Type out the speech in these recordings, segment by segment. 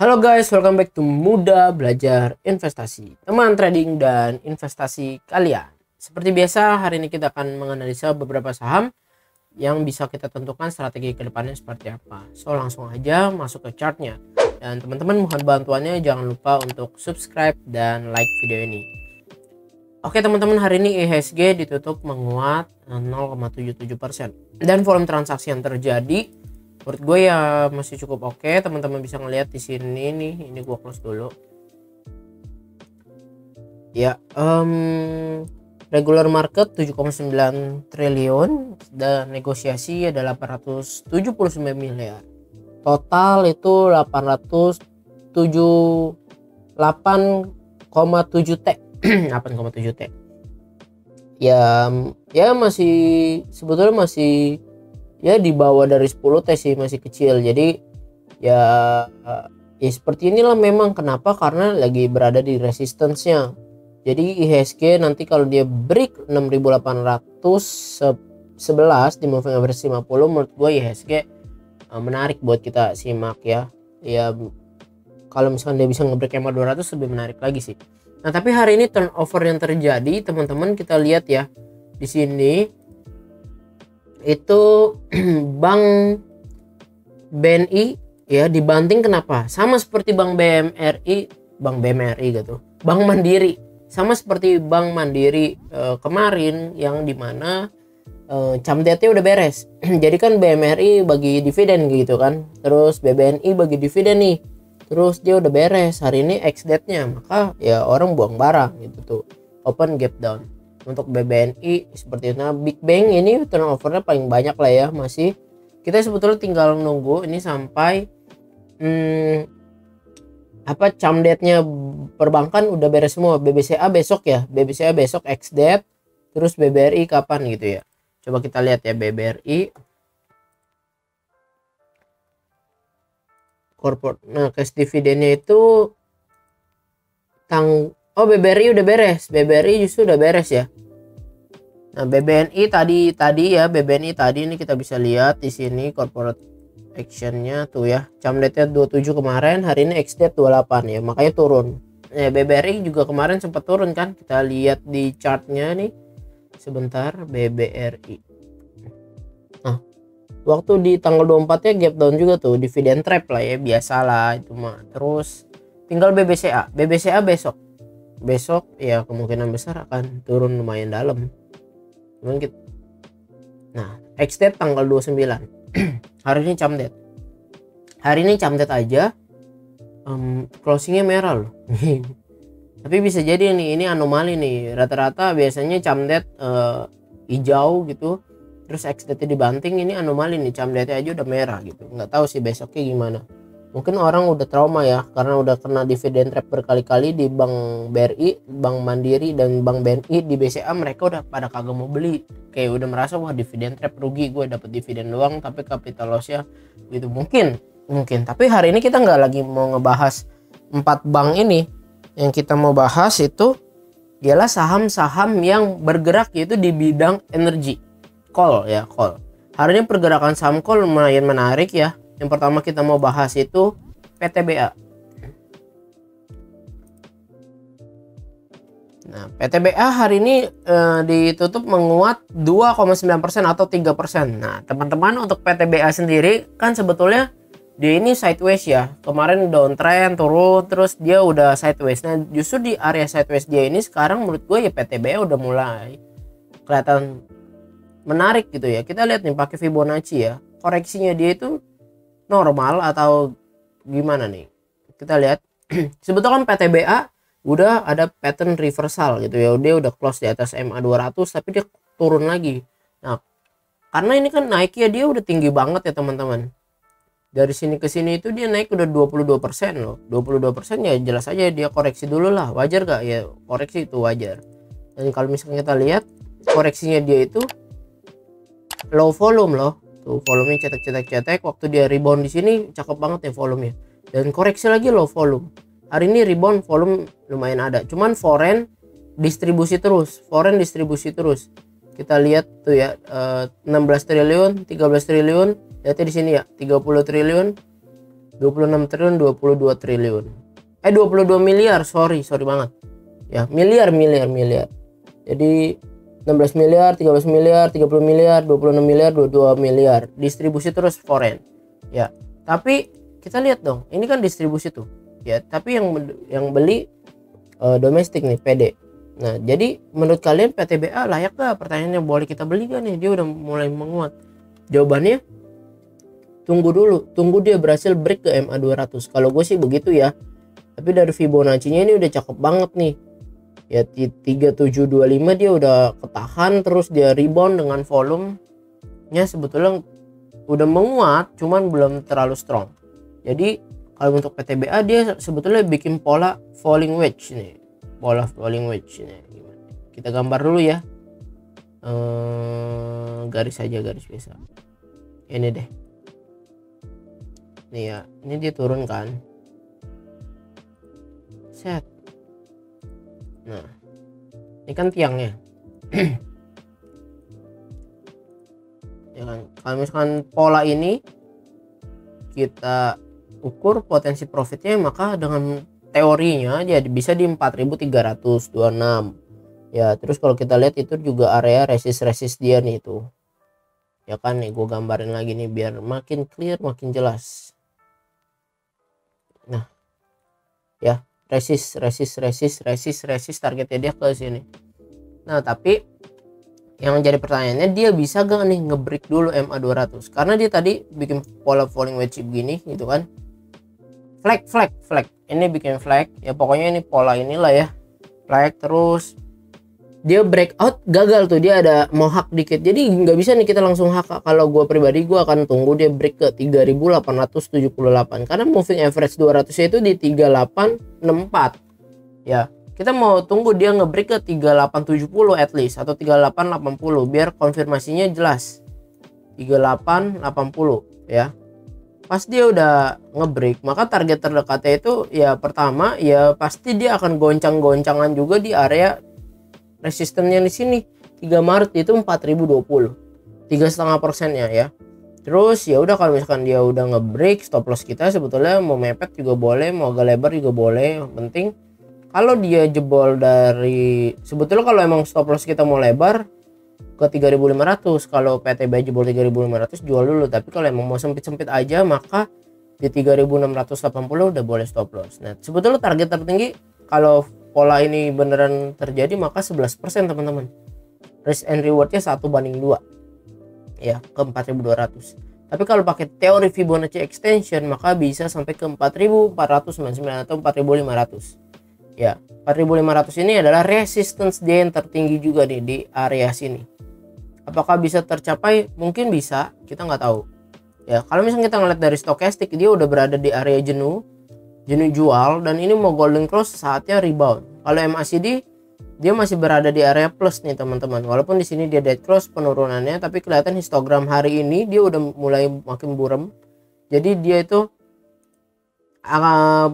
Halo guys, welcome back to Muda Belajar Investasi, teman trading dan investasi kalian. Seperti biasa, hari ini kita akan menganalisa beberapa saham yang bisa kita tentukan strategi ke depannya seperti apa. So, langsung aja masuk ke chartnya. Dan teman-teman mohon bantuannya, jangan lupa untuk subscribe dan like video ini. Oke teman-teman, hari ini IHSG ditutup menguat 0,77%. Dan volume transaksi yang terjadi menurut gue ya masih cukup oke. Teman-teman bisa ngelihat di sini nih, ini gue close dulu ya. Regular market 7,9 triliun dan negosiasi ada 879 miliar, total itu 8,7 T 8,7 T ya masih sebetulnya masih ya di bawah dari 10 T sih, masih kecil. Jadi ya seperti inilah memang. Kenapa? Karena lagi berada di resistance-nya. Jadi IHSG nanti kalau dia break 6.811 di moving average 50, menurut gue IHSG menarik buat kita simak ya. Ya kalau misalkan dia bisa nge-break EMA 200 lebih menarik lagi sih. Nah, tapi hari ini turnover yang terjadi, teman-teman kita lihat ya di sini itu Bank BNI ya dibanting. Kenapa? Sama seperti Bank BMRI gitu, Bank Mandiri, sama seperti Bank Mandiri kemarin yang dimana camdetnya udah beres. Jadi kan BMRI bagi dividen gitu kan, terus BBNI bagi dividen nih, terus dia udah beres. Hari ini ex-date-nya, maka ya orang buang barang gitu tuh, open gap down. Untuk BBNI seperti itu. Nah, Big Bang ini turnovernya paling banyak lah ya. Masih kita sebetulnya tinggal nunggu ini sampai camdate-nya perbankan udah beres semua. BBCA besok ya, BBCA besok ex-date, terus BBRI kapan gitu ya. Coba kita lihat ya, BBRI corporate. Nah, cash dividennya itu BBRI udah beres. BBRI justru udah beres ya. Nah, BBNI tadi ya, BBNI tadi ini kita bisa lihat di sini corporate actionnya tuh ya. Camdate-nya 27 kemarin, hari ini ex-date 28 ya, makanya turun. Ya, BBRI juga kemarin sempat turun kan. Kita lihat di chartnya nih. Sebentar, BBRI. Nah, waktu di tanggal 24 ya gap down juga tuh, dividend trap lah ya, biasalah itu mah. Terus tinggal BBCA. BBCA besok ya kemungkinan besar akan turun lumayan dalam. Nah, ex-date tanggal 29. Hari ini camdate. Hari ini camdate aja closingnya merah loh. Tapi bisa jadi ini anomali nih. Rata-rata biasanya camdate hijau gitu, terus ex-date dibanting. Ini anomali nih, camdate aja udah merah gitu. Nggak tahu sih besoknya gimana. Mungkin orang udah trauma ya, karena udah kena dividen trap berkali-kali di Bank BRI, Bank Mandiri, dan Bank BNI. Di BCA mereka udah pada kagak mau beli, kayak udah merasa wah dividen trap rugi, gue dapet dividen doang tapi capital loss-nya gitu. Mungkin tapi hari ini kita nggak lagi mau ngebahas 4 bank ini. Yang kita mau bahas itu ialah saham-saham yang bergerak yaitu di bidang energi, coal. Hari ini pergerakan saham coal lumayan menarik ya. Yang pertama kita mau bahas itu PTBA. Nah, PTBA hari ini ditutup menguat 2,9% atau 3%. Nah, teman-teman, untuk PTBA sendiri kan sebetulnya dia ini sideways ya. Kemarin downtrend turun, terus dia udah sideways. Nah, justru di area sideways dia ini sekarang menurut gue ya PTBA udah mulai kelihatan menarik gitu ya. Kita lihat nih pakai Fibonacci ya. Koreksinya dia itu normal atau gimana nih, kita lihat. Sebetulnya kan PTBA udah ada pattern reversal gitu ya, dia udah close di atas MA 200 tapi dia turun lagi. Nah, karena ini kan naiknya dia udah tinggi banget ya teman-teman. Dari sini ke sini itu dia naik udah 22% loh. 22% ya jelas aja dia koreksi dulu lah. Wajar gak ya koreksi? Itu wajar. Dan kalau misalnya kita lihat koreksinya dia itu low volume loh. Tuh volumenya cetek. Waktu dia rebound di sini cakep banget ya volumenya. Dan koreksi lagi low volume. Hari ini rebound volume lumayan ada. Cuman foreign distribusi terus. Kita lihat tuh ya, 16 triliun, 13 triliun. Lihatnya di sini ya, 30 triliun, 26 triliun, 22 triliun. 22 miliar, sorry banget. Ya, miliar. Jadi 16 miliar, 13 miliar, 30 miliar, 26 miliar, 22 miliar. Distribusi terus foreign. Ya, tapi kita lihat dong, ini kan distribusi tuh. Ya, tapi yang beli domestik nih, PD. Nah, jadi menurut kalian PTBA layak gak? Pertanyaannya, boleh kita beli gak nih? Dia udah mulai menguat. Jawabannya, tunggu dulu, tunggu dia berhasil break ke MA 200. Kalau gue sih begitu ya. Tapi dari Fibonacci-nya ini udah cakep banget nih. Ya 3725 dia udah ketahan, terus dia rebound dengan volumenya sebetulnya udah menguat, cuman belum terlalu strong. Jadi kalau untuk PTBA dia sebetulnya bikin pola falling wedge nih. Pola falling wedge nih. Kita gambar dulu ya. Garis aja, garis biasa. Ini deh. Nih ya, ini dia turun kan. Set. Nah, ini kan tiangnya. Ya kan, kalau misalkan pola ini kita ukur potensi profitnya, maka dengan teorinya dia bisa di 4326. Ya, terus kalau kita lihat itu juga area resist dia nih itu. Ya kan, nih gue gambarin lagi nih biar makin clear, makin jelas. Nah, ya, resist targetnya dia ke sini. Nah, tapi yang menjadi pertanyaannya, dia bisa gak nih ngebreak dulu MA 200? Karena dia tadi bikin pola falling wedge begini gitu kan. Flag. Ini bikin flag. Ya pokoknya ini pola inilah ya. Flag, terus dia breakout gagal tuh, dia ada mau hack dikit. Jadi nggak bisa nih kita langsung hack. Kalau gue pribadi, gue akan tunggu dia break ke 3878 karena moving average 200 itu di 3864. Ya, kita mau tunggu dia ngebreak ke 3870 at least atau 3880 biar konfirmasinya jelas. 3880 ya. Pas dia udah ngebreak, maka target terdekatnya itu ya pertama ya pasti dia akan goncang-goncangan juga di area resistennya di sini 3 Maret itu 4020, 3,5%-nya ya. Terus ya udah, kalau misalkan dia udah ngebreak, stop loss kita sebetulnya mau mepet juga boleh, mau agak lebar juga boleh. Yang penting kalau dia jebol dari, sebetulnya kalau emang stop loss kita mau lebar ke 3500, kalau PTB jebol 3500 jual dulu. Tapi kalau emang mau sempit-sempit aja, maka di 3680 udah boleh stop loss. Nah, sebetulnya target tertinggi kalau pola ini beneran terjadi maka 11% teman-teman. Risk and rewardnya 1:2 ya, ke 4200. Tapi kalau pakai teori Fibonacci extension maka bisa sampai ke 4499 atau 4500 ya. 4500 ini adalah resistance dia yang tertinggi juga nih di area sini. Apakah bisa tercapai? Mungkin bisa, kita nggak tahu ya. Kalau misalnya kita ngeliat dari stokastik, dia udah berada di area jenuh jual, dan ini mau golden cross, saatnya rebound. Kalau MACD dia masih berada di area plus nih teman-teman, walaupun di sini dia dead cross penurunannya, tapi kelihatan histogram hari ini dia udah mulai makin buram. Jadi dia itu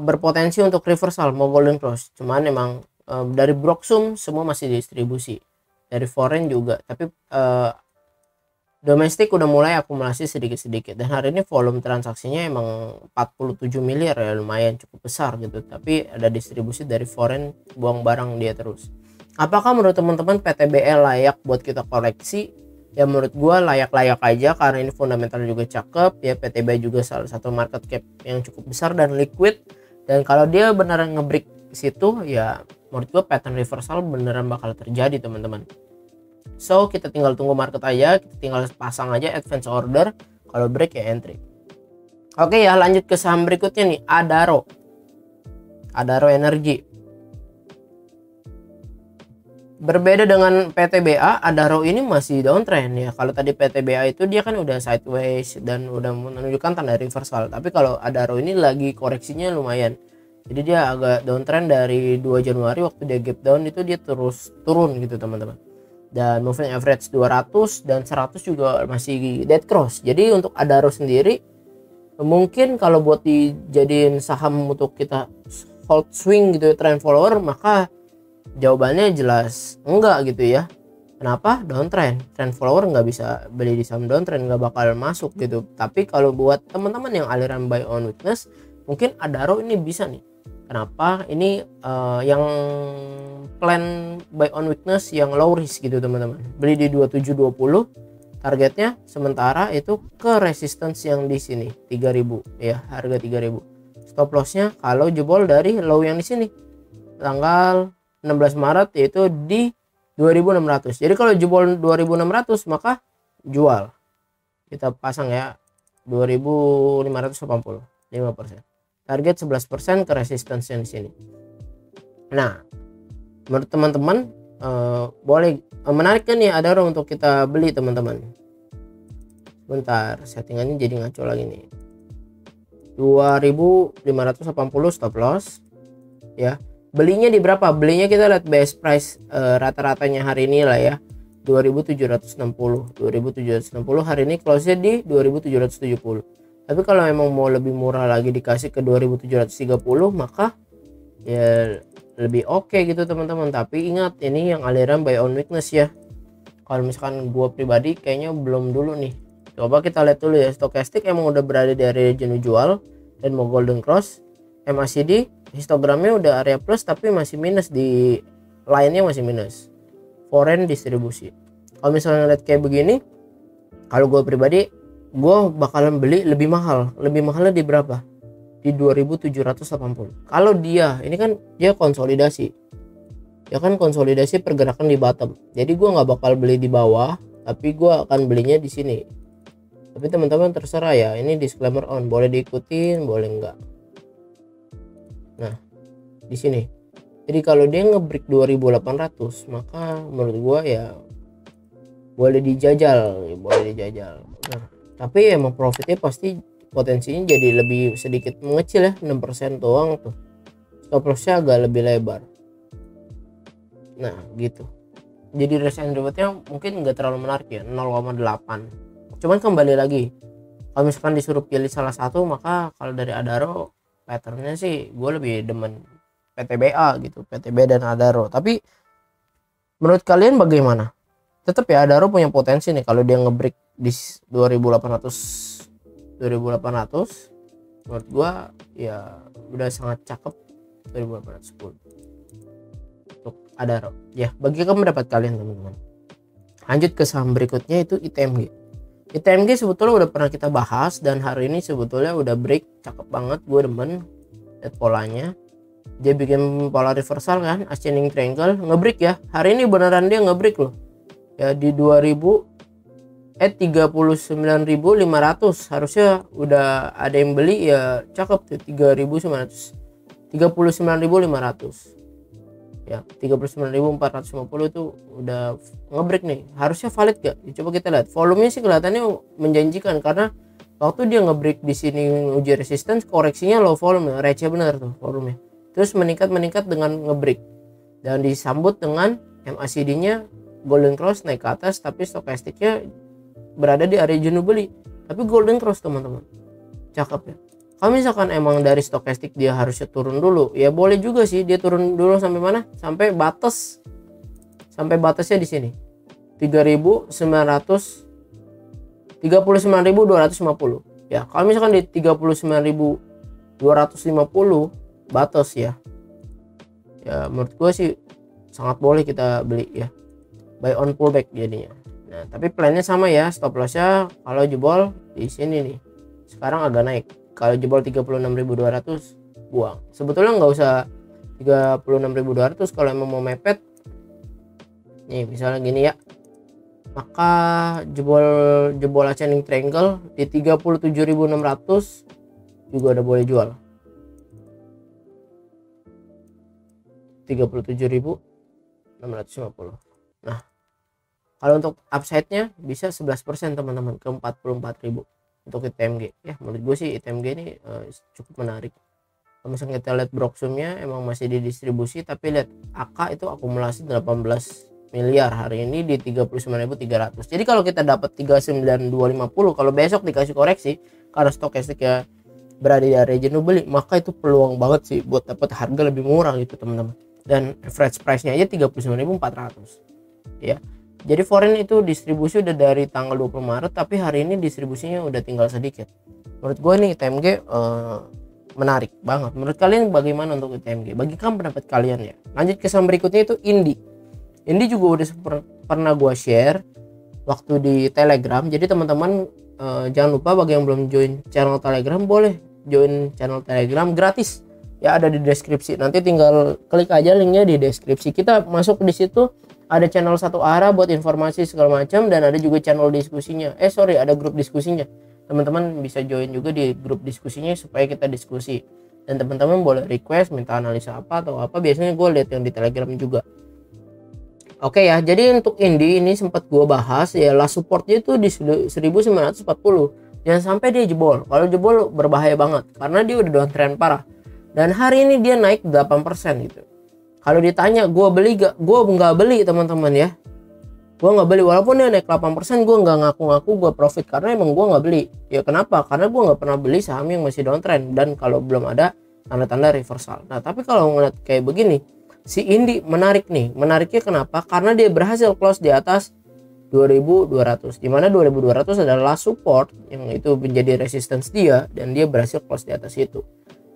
berpotensi untuk reversal mau golden cross. Cuman emang dari Broksum semua masih distribusi, dari foreign juga, tapi domestik udah mulai akumulasi sedikit-sedikit. Dan hari ini volume transaksinya emang 47 miliar ya, lumayan cukup besar gitu. Tapi ada distribusi dari foreign, buang barang dia terus. Apakah menurut teman-teman PTBL layak buat kita koleksi? Ya menurut gua layak-layak aja, karena ini fundamental juga cakep ya. PTB juga salah satu market cap yang cukup besar dan liquid. Dan kalau dia beneran ngebreak ke situ, ya menurut gua pattern reversal beneran bakal terjadi teman-teman. So kita tinggal tunggu market aja, kita tinggal pasang aja advance order, kalau break ya entry. Oke ya, lanjut ke saham berikutnya nih, Adaro Energi. Berbeda dengan PTBA, Adaro ini masih downtrend ya. Kalau tadi PTBA itu dia kan udah sideways dan udah menunjukkan tanda reversal, tapi kalau Adaro ini lagi koreksinya lumayan. Jadi dia agak downtrend dari 2 Januari waktu dia gap down itu dia terus turun gitu teman-teman. Dan moving average 200 dan 100 juga masih dead cross. Jadi untuk Adaro sendiri mungkin kalau buat dijadiin saham untuk kita hold swing gitu, trend follower, maka jawabannya jelas enggak gitu ya. Kenapa? Downtrend, trend follower nggak bisa beli di saham downtrend, nggak bakal masuk gitu. Tapi kalau buat teman-teman yang aliran buy on weakness, mungkin Adaro ini bisa nih. Kenapa? Ini yang plan buy on weakness yang low risk gitu teman-teman. Beli di 2720 targetnya, sementara itu ke resistance yang di sini 3000 ya, harga 3000. Stop lossnya kalau jebol dari low yang di sini tanggal 16 Maret yaitu di 2600. Jadi kalau jebol 2600 maka jual. Kita pasang ya 2580, 5%. Target 11% ke resistance yang di sini. Nah, menurut teman-teman boleh menarik kan nih Adaro untuk kita beli teman-teman. Bentar, settingannya jadi ngaco lagi nih. 2580 stop loss ya. Belinya di berapa? Belinya kita lihat best price rata-ratanya hari ini lah ya. 2760 hari ini close-nya di 2770. Tapi kalau emang mau lebih murah lagi dikasih ke 2730 maka ya lebih oke gitu teman-teman. Tapi ingat ini yang aliran buy on weakness ya. Kalau misalkan gua pribadi kayaknya belum dulu nih. Coba kita lihat dulu ya, stokastik emang udah berada di area jenuh jual dan mau golden cross. MACD histogramnya udah area plus tapi masih minus, di lainnya masih minus. Foreign distribusi. Kalau misalnya lihat kayak begini, kalau gue pribadi gue bakalan beli lebih mahal. Lebih mahalnya di berapa? Di 2780. Kalau dia ini kan dia konsolidasi, ya kan konsolidasi pergerakan di bottom, jadi gue nggak bakal beli di bawah, tapi gue akan belinya di sini. Tapi teman-teman terserah ya, ini disclaimer on, boleh diikutin boleh enggak. Nah di sini, jadi kalau dia ngebreak 2800 maka menurut gua ya boleh dijajal, Nah, tapi emang profitnya pasti potensinya jadi lebih sedikit mengecil ya, 6% doang tuh. Stop lossnya agak lebih lebar. Nah gitu, jadi risk and rewardnya mungkin nggak terlalu menarik ya, 0,8. Cuman kembali lagi, kalau misalkan disuruh pilih salah satu, maka kalau dari Adaro patternnya sih gue lebih demen PTBA gitu, PTB dan Adaro. Tapi menurut kalian bagaimana? Tetap ya Adaro punya potensi nih kalau dia ngebreak di 2800 menurut gua ya udah sangat cakep. 2810 untuk Adaro ya. Bagi kamu pendapat kalian teman-teman. Lanjut ke saham berikutnya itu ITMG. ITMG sebetulnya udah pernah kita bahas dan hari ini sebetulnya udah break cakep banget, gue demen lihat polanya. Dia bikin pola reversal kan, ascending triangle, ngebreak ya. Hari ini beneran dia ngebreak loh ya, di 39.500 harusnya udah ada yang beli ya, cakep tuh. 39.500 ya, 39.450 itu udah ngebreak nih, harusnya valid gak? Coba kita lihat volumenya sih kelihatannya menjanjikan, karena waktu dia ngebreak di sini uji resistance, koreksinya low volume, receh bener tuh volumenya, terus meningkat dengan ngebreak dan disambut dengan MACD nya golden cross naik ke atas, tapi stokastiknya berada di area jenuh beli, tapi golden cross teman-teman, cakep ya. Kalau misalkan emang dari stokastik dia harusnya turun dulu, ya boleh juga sih dia turun dulu sampai mana? Sampai batasnya di sini. 39.250. Ya, kalau misalkan di 39.250 batas ya. Ya menurut gue sih sangat boleh kita beli ya. Buy on pullback jadinya. Nah, tapi plannya sama ya, stop lossnya kalau jebol di sini nih. Sekarang agak naik. Kalau jebol 36.200 buang. Sebetulnya nggak usah 36.200 kalau emang mau mepet. Nih misalnya gini ya. Maka jebol ascending triangle di 37.600 juga udah boleh jual. 37.650. Nah, kalau untuk upside-nya bisa 11% teman-teman, ke 44.000 untuk ITMG ya. Menurut gue sih ITMG ini cukup menarik. Kalau misalnya kita lihat Broksumnya emang masih didistribusi, tapi lihat AK itu akumulasi 18 miliar hari ini di 39.300. Jadi kalau kita dapat 39.250, kalau besok dikasih koreksi karena stokastiknya berada di area jenuh beli, maka itu peluang banget sih buat dapat harga lebih murah gitu teman-teman. Dan average price-nya aja 39.400 ya. Jadi foreign itu distribusi udah dari tanggal 20 Maret, tapi hari ini distribusinya udah tinggal sedikit. Menurut gue nih ITMG menarik banget. Menurut kalian bagaimana untuk ITMG? Bagikan pendapat kalian ya. Lanjut ke saham berikutnya itu Indi. Indi juga udah pernah gua share waktu di Telegram. Jadi teman-teman jangan lupa bagi yang belum join channel Telegram, boleh join channel Telegram gratis ya, ada di deskripsi. Nanti tinggal klik aja linknya di deskripsi. Kita masuk di situ, ada channel satu arah buat informasi segala macam, dan ada juga channel diskusinya. Ada grup diskusinya. Teman-teman bisa join juga di grup diskusinya supaya kita diskusi. Dan teman-teman boleh request minta analisa apa atau apa. Biasanya gue lihat yang di Telegram juga. Oke ya, jadi untuk Indi ini sempat gue bahas ya, last supportnya itu di 1940. Jangan sampai dia jebol. Kalau jebol berbahaya banget karena dia udah downtrend parah. Dan hari ini dia naik 8% gitu. Kalau ditanya gue beli gak? Gue nggak beli teman-teman ya. Gue nggak beli, walaupun dia naik 8%, gue nggak ngaku-ngaku gue profit karena emang gue nggak beli. Ya kenapa? Karena gue nggak pernah beli saham yang masih downtrend dan kalau belum ada tanda-tanda reversal. Nah tapi kalau ngeliat kayak begini, si Indi menarik nih. Menariknya kenapa? Karena dia berhasil close di atas 2200, dimana 2200 adalah support yang itu menjadi resistance dia, dan dia berhasil close di atas itu.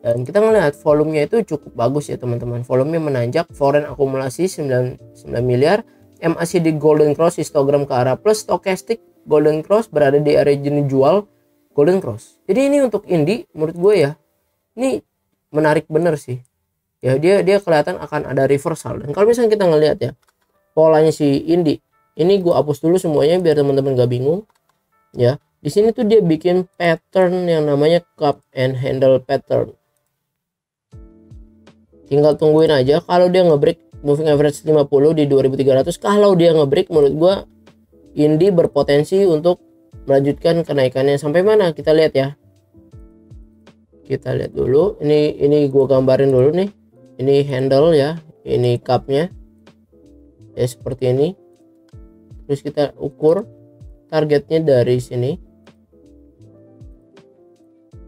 Dan kita ngelihat volumenya itu cukup bagus ya teman-teman. Volumenya menanjak, foreign akumulasi 9 miliar, MACD golden cross, histogram ke arah plus, stochastic golden cross berada di area jenis jual golden cross. Jadi ini untuk Indi menurut gue ya, ini menarik bener sih. Ya dia kelihatan akan ada reversal. Dan kalau misalnya kita ngelihat ya polanya si Indi, ini gue hapus dulu semuanya biar teman-teman gak bingung ya. Di sini tuh dia bikin pattern yang namanya cup and handle pattern. Tinggal tungguin aja kalau dia ngebreak moving average 50 di 2300. Kalau dia ngebreak, menurut gue Indi berpotensi untuk melanjutkan kenaikannya sampai mana, kita lihat ya. Kita lihat dulu, ini gue gambarin dulu nih. Ini handle ya, ini cupnya ya seperti ini. Terus kita ukur targetnya dari sini.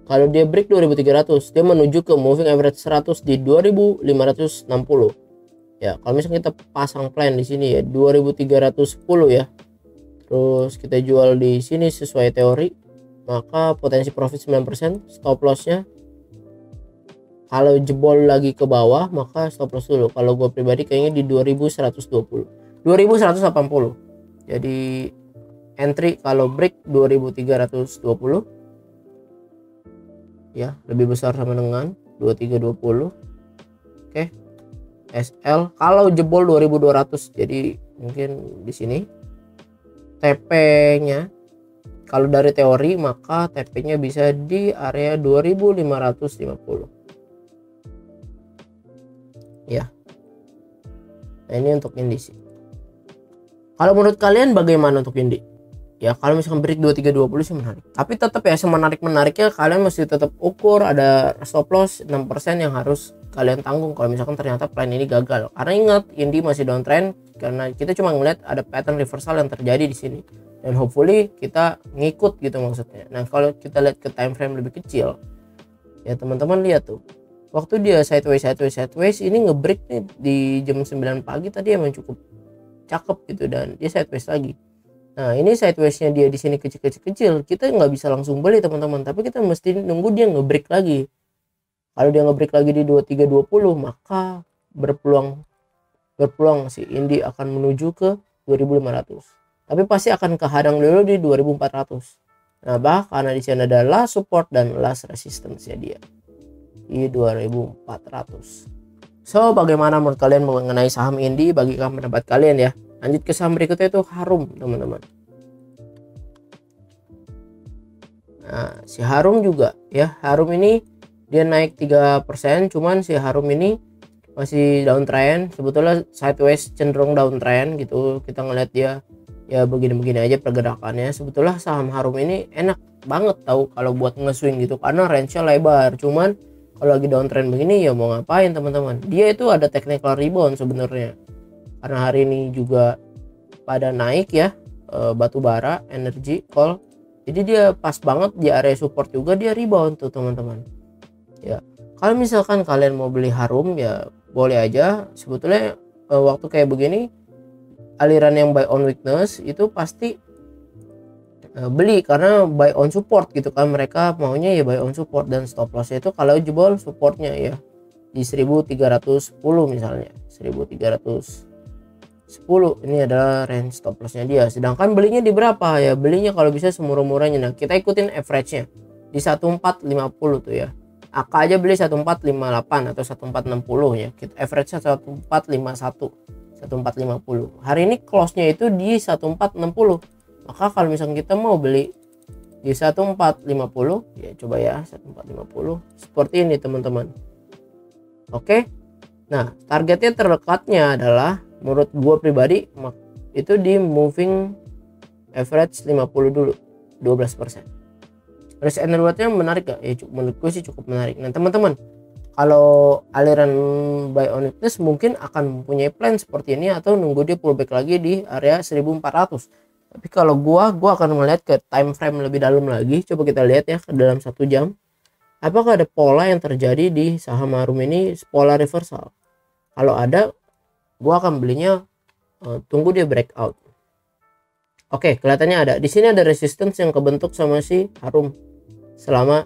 Kalau dia break 2300, dia menuju ke moving average 100 di 2560 ya. Kalau misalnya kita pasang plan di sini ya 2310 ya, terus kita jual di sini sesuai teori, maka potensi profit 9%. Stop lossnya kalau jebol lagi ke bawah maka stop loss dulu. Kalau gue pribadi kayaknya di 2120, 2180. Jadi entry kalau break 2320 ya, lebih besar sama dengan 2320. Oke. SL kalau jebol 2200, jadi mungkin di sini TP-nya kalau dari teori maka TP-nya bisa di area 2550. Ya. Nah, ini untuk Indi sih. Kalau menurut kalian bagaimana untuk Indi? Ya kalau misalkan break 2320 sih menarik. Tapi tetap ya, semenarik-menariknya kalian mesti tetap ukur ada stop loss 6% yang harus kalian tanggung kalau misalkan ternyata plan ini gagal. Karena ingat, Indi masih downtrend karena kita cuma ngeliat ada pattern reversal yang terjadi di sini. Dan hopefully kita ngikut gitu maksudnya. Nah, kalau kita lihat ke time frame lebih kecil, ya teman-teman lihat tuh. Waktu dia sideways ini ngebreak nih di jam 9 pagi tadi emang cukup cakep gitu, dan dia sideways lagi. Nah, ini sidewaysnya dia di sini kecil-kecil, kita nggak bisa langsung beli teman-teman, tapi kita mesti nunggu dia ngebreak lagi. Kalau dia ngebreak lagi di 2320, maka berpeluang si Indi akan menuju ke 2500. Tapi pasti akan kehadang dulu di 2400. Nah, karena di sana ada last support dan last resistance ya dia di 2400. So, bagaimana menurut kalian mengenai saham Indi? Bagikan pendapat kalian ya. Lanjut ke saham berikutnya itu Harum teman-teman. Nah, si Harum juga ya, Harum ini dia naik 3%, cuman si Harum ini masih downtrend. Sebetulnya sideways cenderung downtrend gitu. Kita ngeliat dia ya begini-begini aja pergerakannya. Sebetulnya saham Harum ini enak banget tahu kalau buat nge-swing gitu karena range-nya lebar. Cuman kalau lagi downtrend begini ya mau ngapain teman-teman? Dia itu ada technical rebound sebenarnya. Karena hari ini juga pada naik ya, batu bara, energi, coal. Jadi dia pas banget di area support juga, dia rebound tuh teman-teman. Ya, kalau misalkan kalian mau beli Harum ya boleh aja. Sebetulnya waktu kayak begini aliran yang buy on weakness itu pasti beli karena buy on support gitu kan, mereka maunya ya buy on support, dan stop lossnya itu kalau jebol supportnya ya di 1310 misalnya 1310 ini adalah range stop lossnya dia. Sedangkan belinya di berapa ya, belinya kalau bisa semurah-murahnya. Nah kita ikutin average nya di 1450 tuh ya. AK aja beli 1458 atau 1460 ya, kita average 1451 1450. Hari ini close nya itu di 1460. Maka kalau misalnya kita mau beli di 1450 ya, coba ya 1450 seperti ini teman-teman. Oke, nah targetnya terdekatnya adalah menurut gua pribadi itu di moving average 50 dulu 12%. Risk and rewardnya menarik gak? Ya menurut gue sih cukup menarik. Nah teman-teman, kalau aliran buy on weakness mungkin akan mempunyai plan seperti ini atau nunggu dia pullback lagi di area 1400. Tapi kalau gua akan melihat ke time frame lebih dalam lagi. Coba kita lihat ya ke dalam 1 jam. Apakah ada pola yang terjadi di saham Harum ini, pola reversal? Kalau ada, gua akan belinya tunggu dia breakout. Oke, kelihatannya ada. Di sini ada resistance yang kebentuk sama si Harum selama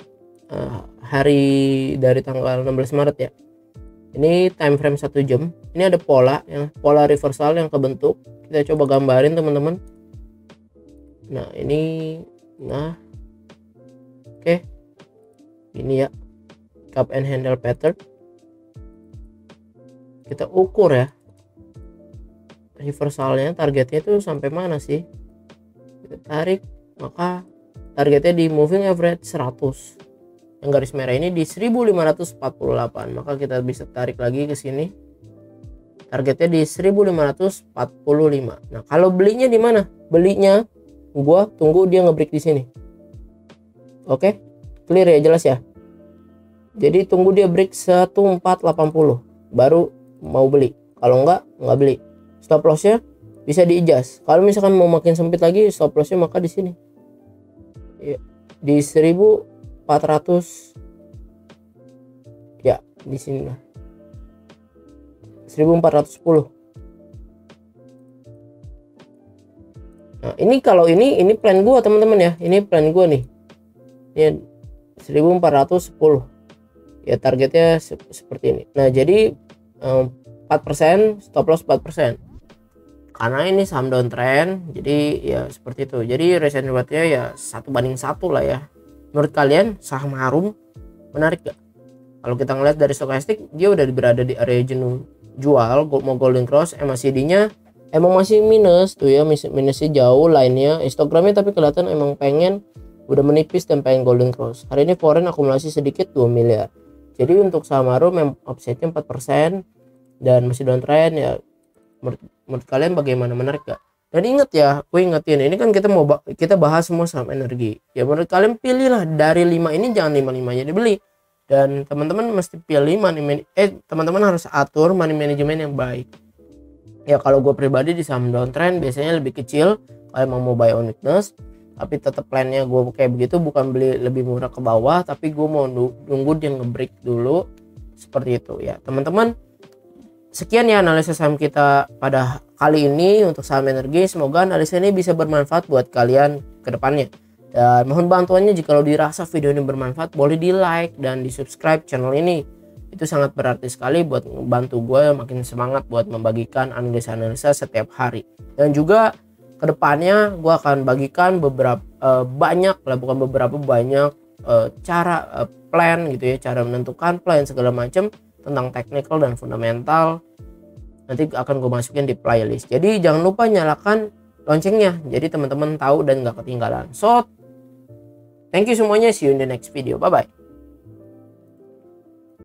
hari dari tanggal 16 Maret ya. Ini time frame 1 jam. Ini ada pola reversal yang kebentuk. Kita coba gambarin teman-teman. Nah, ini oke. Ini ya. Cup and handle pattern. Kita ukur ya. Reversalnya targetnya itu sampai mana sih? Kita tarik, maka targetnya di moving average 100. Yang garis merah ini di 1548. Maka kita bisa tarik lagi ke sini. Targetnya di 1545. Nah, kalau belinya di mana? Belinya gua tunggu dia ngebreak di sini. Oke. Clear ya, jelas ya. Jadi tunggu dia break 1480 baru mau beli. Kalau enggak beli. Stop lossnya bisa di-adjust. Kalau misalkan mau makin sempit lagi stop lossnya, maka di sini ya, di 1400 ya, di sini lah 1410. Nah ini kalau ini plan gua teman-teman ya, ini plan gua nih ya, 1410 ya, targetnya seperti ini. Nah jadi 4% stop loss 4%. Karena ini saham downtrend, jadi ya seperti itu. Jadi risk and rewardnya ya 1:1 lah ya. Menurut kalian saham Harum menarik gak? Kalau kita ngeliat dari stokastik, dia udah berada di area jenuh jual, mau golden cross. MACD nya emang masih minus tuh ya, minusnya jauh lainnya. Histogramnya tapi kelihatan emang pengen udah menipis dan pengen golden cross. Hari ini foreign akumulasi sedikit 2 miliar. Jadi untuk saham Harum offsetnya 4% dan masih downtrend ya. Menurut kalian bagaimana, menarik gak? Dan inget ya, gue ingetin, ini kan kita bahas semua saham energi ya. Menurut kalian pilihlah dari 5 ini, jangan 5-5 nya dibeli. Dan teman-teman mesti pilih teman-teman harus atur money management yang baik ya. Kalau gue pribadi di saham downtrend biasanya lebih kecil kalau mau buy on weakness, tapi tetap plannya gue kayak begitu, bukan beli lebih murah ke bawah, tapi gue mau nunggu dia nge-break dulu seperti itu ya teman-teman. Sekian ya analisa saham kita pada kali ini untuk saham energi. Semoga analisa ini bisa bermanfaat buat kalian ke depannya. Dan mohon bantuannya jika lo dirasa video ini bermanfaat, boleh di like dan di subscribe channel ini. Itu sangat berarti sekali buat membantu gue makin semangat buat membagikan analisa-analisa setiap hari. Dan juga ke depannya gue akan bagikan banyak cara plan gitu ya, cara menentukan plan segala macam tentang technical dan fundamental. Nanti akan gue masukin di playlist. Jadi jangan lupa nyalakan loncengnya, jadi teman-teman tahu dan gak ketinggalan. So thank you semuanya, see you in the next video, bye bye.